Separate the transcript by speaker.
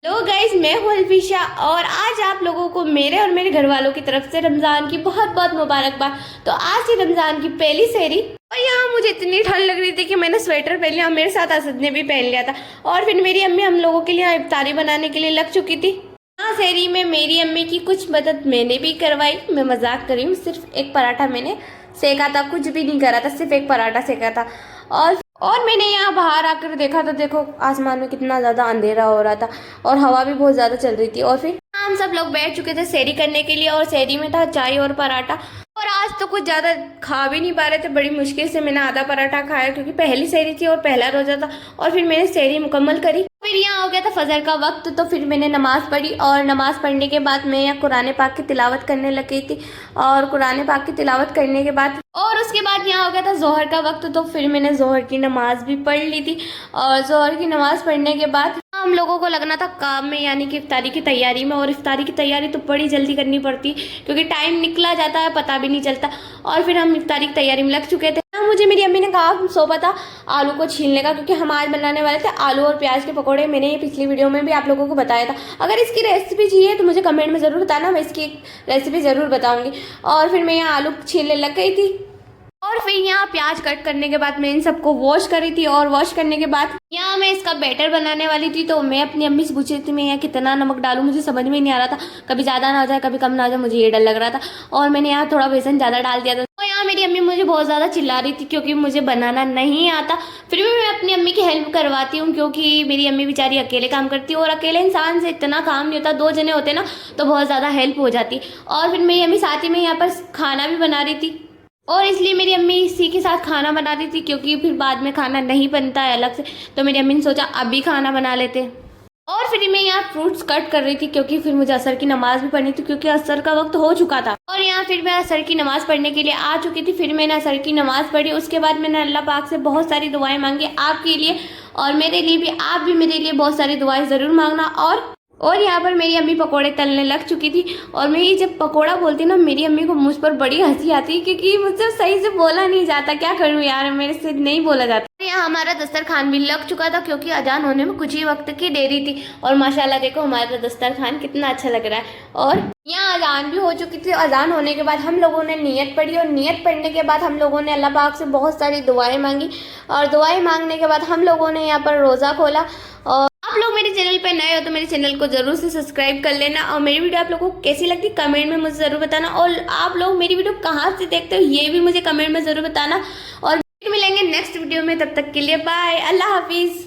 Speaker 1: Hello guys, मैं हूँ अल्फिशा और आज आप लोगों को मेरे और मेरे घर वालों की तरफ से रमज़ान की बहुत बहुत मुबारकबाद। तो आज ही रमज़ान की पहली सहरी और यहाँ मुझे इतनी ठंड लग रही थी कि मैंने स्वेटर पहन लिया। मेरे साथ असद ने भी पहन लिया था और फिर मेरी अम्मी हम लोगों के लिए यहाँ इफ्तारी बनाने के लिए लग चुकी थी। हाँ, सहरी में मेरी अम्मी की कुछ मदद मैंने भी करवाई। मैं मजाक कर रही हूँ, सिर्फ एक पराठा मैंने सेका था, कुछ भी नहीं करा था, सिर्फ एक पराठा सेका था। और मैंने यहाँ बाहर आकर देखा तो देखो आसमान में कितना ज़्यादा अंधेरा हो रहा था और हवा भी बहुत ज़्यादा चल रही थी। और फिर हम सब लोग बैठ चुके थे सहरी करने के लिए और सहरी में था चाय और पराठा। और आज तो कुछ ज़्यादा खा भी नहीं पा रहे थे, बड़ी मुश्किल से मैंने आधा पराठा खाया क्योंकि पहली सहरी थी और पहला रोज़ा था। और फिर मैंने सहरी मुकम्मल करी। फिर यहाँ हो गया था फजर का वक्त, तो फिर मैंने नमाज़ पढ़ी और नमाज़ पढ़ने के बाद मैं यहाँ कुरान पाक की तिलावत करने लग गई थी। और कुरान पाक की तिलावत करने के बाद और उसके बाद यहाँ हो गया था जोहर का वक्त, तो फिर मैंने जोहर की नमाज भी पढ़ ली थी। और जोहर की नमाज पढ़ने के बाद हम लोगों को लगना था काम में, यानी कि इफ्तारी की तैयारी में। और इफ्तारी की तैयारी तो बड़ी जल्दी करनी पड़ती क्योंकि टाइम निकला जाता है, पता भी नहीं चलता। और फिर हम इफ्तारी की तैयारी में लग चुके थे। मुझे मेरी अम्मी ने कहा सौंपा था आलू को छीलने का, क्योंकि हम आज बनाने वाले थे आलू और प्याज के पकौड़े। मैंने ये पिछली वीडियो में भी आप लोगों को बताया था। अगर इसकी रेसिपी चाहिए तो मुझे कमेंट में ज़रूर बताना, मैं इसकी रेसिपी ज़रूर बताऊंगी। और फिर मैं यहाँ आलू छीलने लग गई थी और फिर यहाँ प्याज कट करने के बाद मैं इन सबको वॉश करी थी। और वॉश करने के बाद यहाँ मैं इसका बैटर बनाने वाली थी। तो मैं अपनी अम्मी से पूछ रही थी मैं यहाँ कितना नमक डालूं, मुझे समझ में नहीं आ रहा था। कभी ज़्यादा ना हो जाए, कभी कम ना हो जाए, मुझे ये डर लग रहा था। और मैंने यहाँ थोड़ा बेसन ज़्यादा डाल दिया था। तो यहाँ मेरी अम्मी मुझे बहुत ज़्यादा चिल्ला रही थी क्योंकि मुझे बनाना नहीं आता। फिर भी मैं अपनी अम्मी की हेल्प करवाती हूँ क्योंकि मेरी अम्मी बेचारी अकेले काम करती है और अकेले इंसान से इतना काम नहीं होता। 2 जने होते ना तो बहुत ज़्यादा हेल्प हो जाती। और फिर मेरी अम्मी साथ ही में यहाँ पर खाना भी बना रही थी और इसलिए मेरी अम्मी इसी के साथ खाना बना रही थी क्योंकि फिर बाद में खाना नहीं बनता है अलग से। तो मेरी अम्मी ने सोचा अभी खाना बना लेते। और फिर मैं यहाँ फ्रूट्स कट कर रही थी क्योंकि फिर मुझे असर की नमाज भी पढ़नी थी क्योंकि असर का वक्त हो चुका था। और यहाँ फिर मैं असर की नमाज पढ़ने के लिए आ चुकी थी। फिर मैंने असर की नमाज पढ़ी। उसके बाद मैंने अल्लाह पाक से बहुत सारी दुआएं मांगी आपके लिए और मेरे लिए भी। आप भी मेरे लिए बहुत सारी दुआएं ज़रूर मांगना। और यहाँ पर मेरी अम्मी पकोड़े तलने लग चुकी थी। और मैं ये जब पकोड़ा बोलती ना, मेरी अम्मी को मुझ पर बड़ी हंसी आती है क्योंकि मुझसे सही से बोला नहीं जाता। क्या करूँ यार, मेरे से नहीं बोला जाता। यहाँ हमारा दस्तरखान भी लग चुका था क्योंकि अजान होने में कुछ ही वक्त की देरी थी। और माशाल्लाह देखो हमारा दस्तरखान कितना अच्छा लग रहा है। और यहाँ अजान भी हो चुकी थी। अजान होने के बाद हम लोगों ने नियत पढ़ी और नियत पढ़ने के बाद हम लोगों ने अल्लाह पाक से बहुत सारी दुआएं मांगी। और दुआएं मांगने के बाद हम लोगों ने यहाँ पर रोज़ा खोला। और आप लोग मेरे चैनल पर नए हो तो मेरे चैनल को जरूर से सब्सक्राइब कर लेना। और मेरी वीडियो आप लोगों को कैसी लगती कमेंट में मुझे ज़रूर बताना। और आप लोग मेरी वीडियो कहाँ से देखते हो ये भी मुझे कमेंट में ज़रूर बताना। और मिलेंगे नेक्स्ट वीडियो में, तब तक के लिए बाय, अल्लाह हाफिज़।